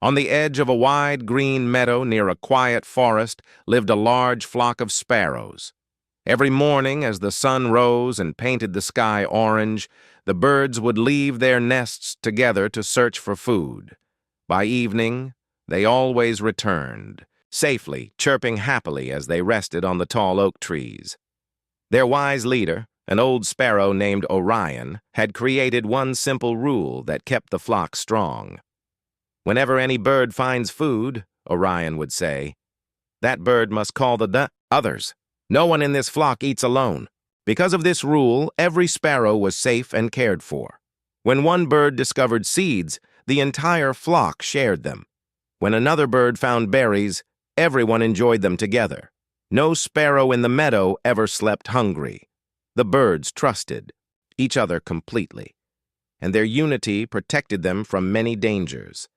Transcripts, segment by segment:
On the edge of a wide green meadow near a quiet forest lived a large flock of sparrows. Every morning, as the sun rose and painted the sky orange, the birds would leave their nests together to search for food. By evening, they always returned, safely, chirping happily as they rested on the tall oak trees. Their wise leader, an old sparrow named Orion, had created one simple rule that kept the flock strong. "Whenever any bird finds food," Orion would say, "that bird must call the others. No one in this flock eats alone." Because of this rule, every sparrow was safe and cared for. When one bird discovered seeds, the entire flock shared them. When another bird found berries, everyone enjoyed them together. No sparrow in the meadow ever slept hungry. The birds trusted each other completely, and their unity protected them from many dangers.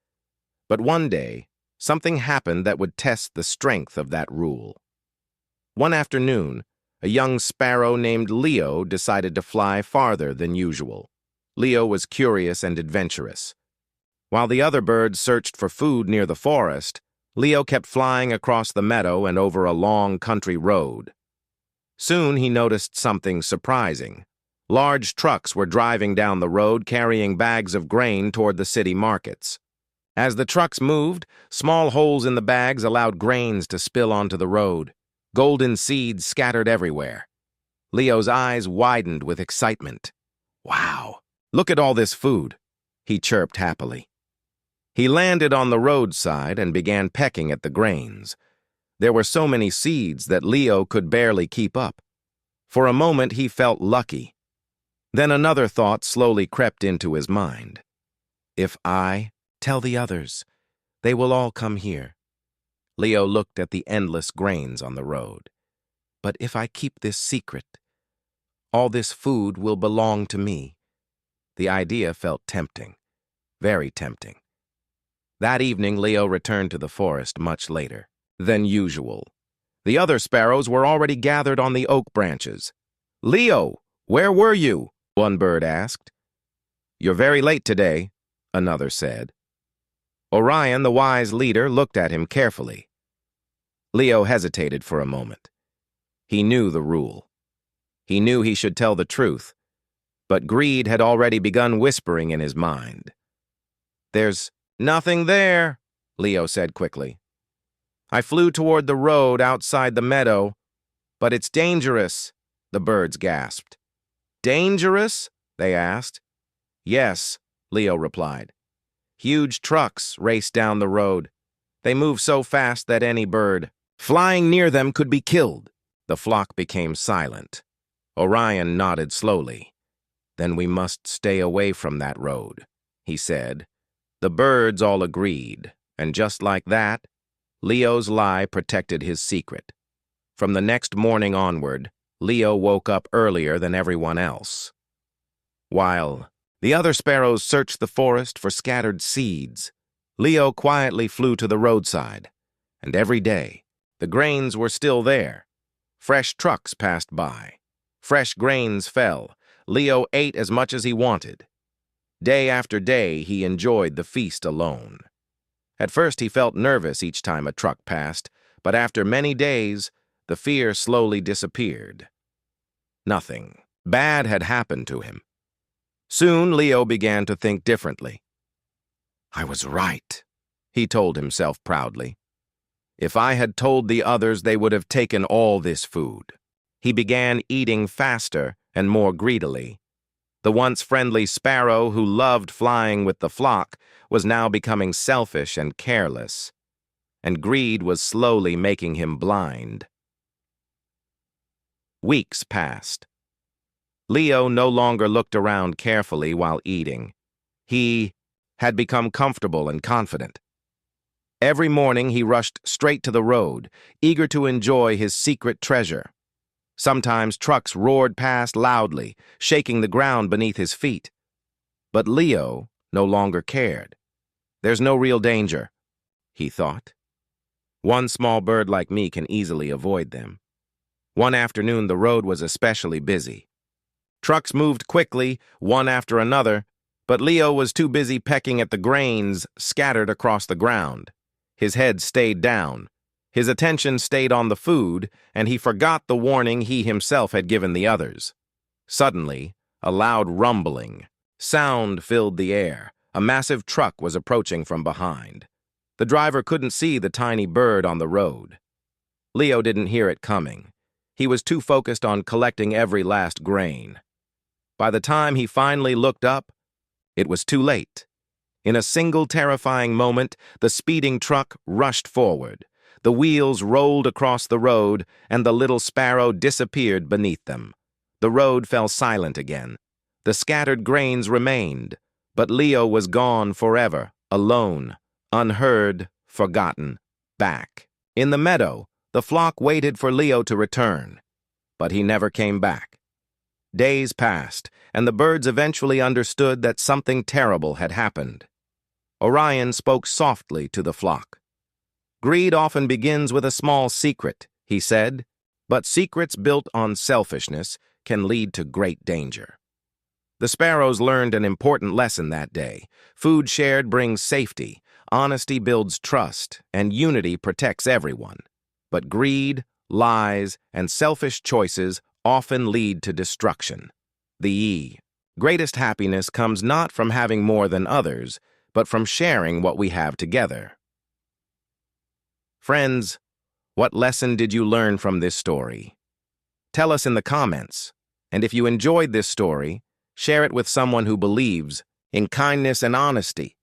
But one day, something happened that would test the strength of that rule. One afternoon, a young sparrow named Leo decided to fly farther than usual. Leo was curious and adventurous. While the other birds searched for food near the forest, Leo kept flying across the meadow and over a long country road. Soon he noticed something surprising. Large trucks were driving down the road carrying bags of grain toward the city markets. As the trucks moved, small holes in the bags allowed grains to spill onto the road. Golden seeds scattered everywhere. Leo's eyes widened with excitement. "Wow, look at all this food," he chirped happily. He landed on the roadside and began pecking at the grains. There were so many seeds that Leo could barely keep up. For a moment he felt lucky. Then another thought slowly crept into his mind. "If I tell the others, they will all come here." Leo looked at the endless grains on the road. "But if I keep this secret, all this food will belong to me." The idea felt tempting, very tempting. That evening, Leo returned to the forest much later than usual. The other sparrows were already gathered on the oak branches. "Leo, where were you?" one bird asked. "You're very late today," another said. Orion, the wise leader, looked at him carefully. Leo hesitated for a moment. He knew the rule. He knew he should tell the truth, but greed had already begun whispering in his mind. "There's nothing there," Leo said quickly. "I flew toward the road outside the meadow, but it's dangerous," the birds gasped. "Dangerous?" they asked. "Yes," Leo replied. "Huge trucks race down the road. They move so fast that any bird flying near them could be killed." The flock became silent. Orion nodded slowly. "Then we must stay away from that road," he said. The birds all agreed, and just like that, Leo's lie protected his secret. From the next morning onward, Leo woke up earlier than everyone else. While the other sparrows searched the forest for scattered seeds, Leo quietly flew to the roadside, and every day, the grains were still there. Fresh trucks passed by. Fresh grains fell. Leo ate as much as he wanted. Day after day, he enjoyed the feast alone. At first, he felt nervous each time a truck passed, but after many days, the fear slowly disappeared. Nothing bad had happened to him. Soon, Leo began to think differently. "I was right," he told himself proudly. "If I had told the others, they would have taken all this food." He began eating faster and more greedily. The once friendly sparrow who loved flying with the flock was now becoming selfish and careless, and greed was slowly making him blind. Weeks passed. Leo no longer looked around carefully while eating. He had become comfortable and confident. Every morning he rushed straight to the road, eager to enjoy his secret treasure. Sometimes trucks roared past loudly, shaking the ground beneath his feet. But Leo no longer cared. "There's no real danger," he thought. "One small bird like me can easily avoid them." One afternoon, the road was especially busy. Trucks moved quickly, one after another, But Leo was too busy pecking at the grains scattered across the ground. His head stayed down. His attention stayed on the food, and he forgot the warning he himself had given the others. Suddenly, a loud rumbling sound filled the air. A massive truck was approaching from behind. The driver couldn't see the tiny bird on the road. Leo didn't hear it coming. He was too focused on collecting every last grain. By the time he finally looked up, it was too late. In a single terrifying moment, the speeding truck rushed forward. The wheels rolled across the road, and the little sparrow disappeared beneath them. The road fell silent again. The scattered grains remained, but Leo was gone forever, alone, unheard, forgotten, back. In the meadow, the flock waited for Leo to return, but he never came back. Days passed, and the birds eventually understood that something terrible had happened. Orion spoke softly to the flock. "Greed often begins with a small secret," he said, "but secrets built on selfishness can lead to great danger." The sparrows learned an important lesson that day. Food shared brings safety, honesty builds trust, and unity protects everyone. But greed, lies, and selfish choices often lead to destruction. The greatest happiness comes not from having more than others, but from sharing what we have together. Friends, what lesson did you learn from this story? Tell us in the comments, and if you enjoyed this story, share it with someone who believes in kindness and honesty.